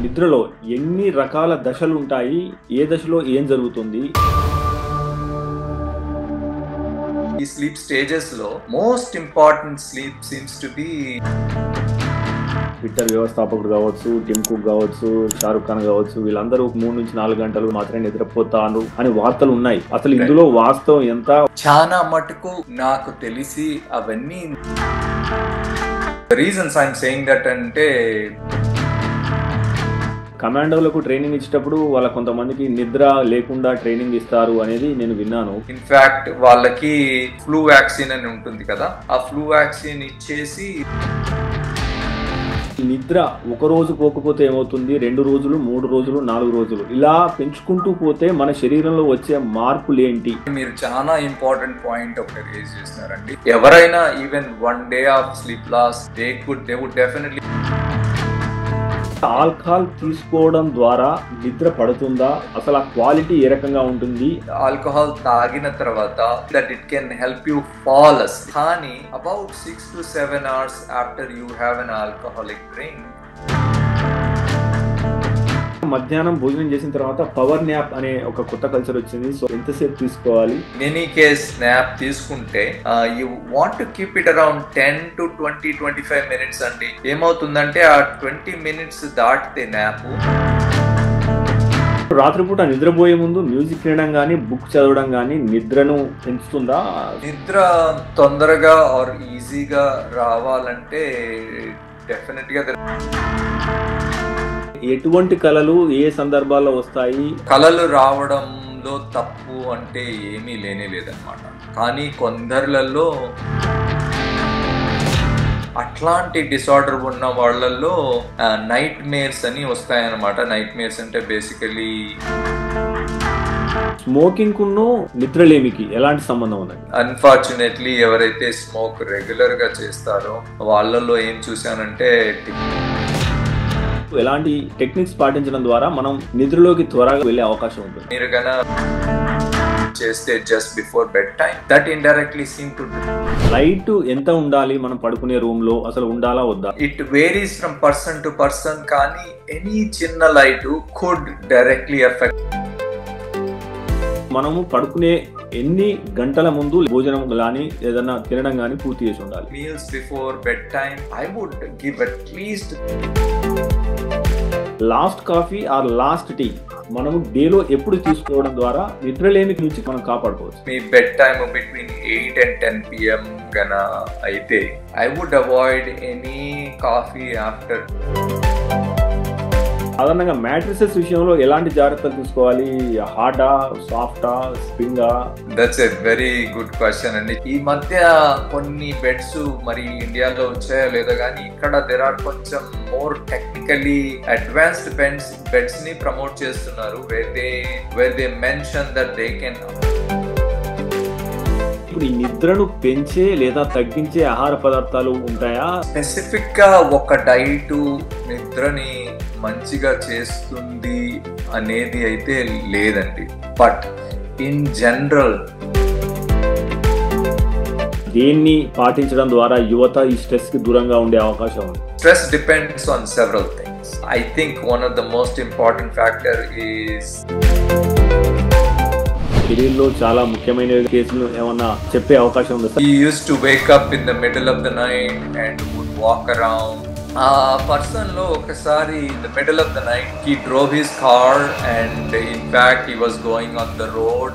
నిద్రలో ఎన్ని రకాల దశలు ఉంటాయి, ఏ దశలో ఏం జరుగుతుంది? ఈ స్లీప్ స్టేజెస్ లో most important sleep seems to be Twitter వ్యవస్థాపకుడు కావచ్చు, టిమ్ కుక్ కావచ్చు, షారుఖ్ ఖాన్ కావచ్చు, వీళ్ళందరూ 3 నుంచి 4 గంటలు మాత్రమే నిద్రపోతాను అని వార్తలు ఉన్నాయి. అసలు ఇందులో వాస్తవం ఎంత? చాలా మటుకు నాకు తెలిసి అవన్నీ రీజన్స్ ఐఎమ్ సేయింగ్ దట్ అంటే కమాండోలకు ట్రైనింగ్ ఇచ్చేటప్పుడు వాళ్ళ కొంతమందికి నిద్ర లేకుండా ట్రైనింగ్ ఇస్తారు అనేది నేను విన్నాను. ఇన్ఫాక్ట్ వాళ్ళకి ఫ్లూ వ్యాక్సిన్ అని ఉంటుంది కదా, ఆ ఫ్లూ వ్యాక్సిన్ ఇచ్చేసి నిద్ర ఒక రోజు పోకపోతే ఏమవుతుంది, 2 రోజులు, 3 రోజులు, 4 రోజులు ఇలా పెంచుకుంటూ పోతే మన శరీరంలో వచ్చే మార్పులు ఏంటి? మీరు చాలా ఇంపార్టెంట్ పాయింట్ ఒకటి రేజ్ చేస్తున్నారండి. ఎవరైనా even 1 day of sleep loss they would definitely. Alcohol తీసుకోవడం ద్వారా నిద్ర పడుతుందా? అసలు ఆ క్వాలిటీ ఏ రకంగా ఉంటుంది? ఆల్కహాల్ తాగిన తర్వాత that it can help you fall asleep, కానీ about 6 to 7 hours after you have an alcoholic drink. మధ్యాహ్నం భోజనం చేసిన తర్వాత పవర్ న్యాప్ అనే ఒక కొత్త కల్చర్ వచ్చింది. సో ఎంతసేపు తీసుకోవాలి? ఎనీ కేస్ న్యాప్ తీసుకుంటే you want to keep it around 10 to 25 minutes అండి. ఏమవుతుందంటే ఆ 20 minutes దాటితే న్యాప్. రాత్రిపూట నిద్రపోయే ముందు మ్యూజిక్ వినడం కానీ, బుక్ చదవడం కానీ నిద్రను పెంచుతుందా? నిద్ర తొందరగా ఆర్ ఈజీగా రావాలంటే డెఫినెట్ గా ఎటువంటి కళలు ఏ సందర్భాల్లో వస్తాయి? కళలు రావడంలో తప్పు అంటే ఏమీ లేదన్నమాట. కానీ కొందరిలో అట్లాంటి డిసార్డర్ ఉన్న వాళ్ళల్లో నైట్ మేర్స్ అని వస్తాయన్నమాట. నైట్ మేర్స్ అంటే బేసికలీ స్మోకింగ్ కును నిద్రలేమికి ఎలాంటి సంబంధం ఉంది? అన్ఫార్చునేట్లీ ఎవరైతే స్మోక్ రెగ్యులర్ గా చేస్తారో వాళ్ళల్లో ఏం చూసానంటే ఎలాంటి టెక్నిక్స్ పాటించడం ద్వారా మనం నిద్రలోకి త్వరగా వెళ్ళే అవకాశం ఉంటుంది? మీరు గన చేస్తే just before bed time that indirectly seem to. Light ఎంత ఉండాలి మనం పడుకునే రూమ్ లో? అసలు ఉండాలా వద్దా? It varies from person to person, కానీ ఎనీ చిన్న లైట్ కుడ్ డైరెక్ట్లీ ఎఫెక్ట్. మనము పడుకునే ఎన్ని గంటల ముందు భోజనం కానీ ఏదైనా తినడం కానీ పూర్తి చేసి ఉండాలి? Meals before bed time I would give at least. Last coffee or last tea మనము డేలో ఎప్పుడు తీసుకోవడం ద్వారా నిద్రలేమి నుంచి మనం కాపాడుకోవచ్చు? మీ bed time between 8 and 10 PM గన అయితే I would avoid any coffee after. సాధారణంగా మ్యాట్రిసెస్ విషయంలో ఎలాంటి జాగ్రత్తలు తీసుకోవాలి? హార్డా, సాఫ్టా, స్ప్రింగా? That's a very good question అండి. ఈ మధ్య కొన్ని బెడ్స్ మరి ఇండియాలో వచ్చాయో లేదో కానీ ఇక్కడ దేర్ ఆర్ కొంచెం మోర్ టెక్నికలీ అడ్వాన్స్డ్ బెడ్స్ ని ప్రమోట్ చేస్తున్నారు where they mention that they can. ఇప్పుడు ఈ నిద్రను పెంచే లేదా తగ్గించే ఆహార పదార్థాలు ఉంటాయా? స్పెసిఫిక్ గా ఒక డైట్ నిద్రని మంచిగా చేస్తుంది అనేది అయితే లేదండి. బట్ ఇన్ జనరల్ దేన్ని పాటించడం ద్వారా యువత ఈ స్ట్రెస్ కి దూరంగా ఉండే అవకాశం ఉంది? Stress depends on several things. I think one of the most important factor is కెరీర్లో చాలా ముఖ్యమైన కేసులు ఏమన్నా చెప్పే అవకాశం ఉంది? He used to wake up in the middle of the night and would walk around. ఆ పర్సన్ లో ఒకసారి in the middle of the night he drove his car and in fact he was going on the road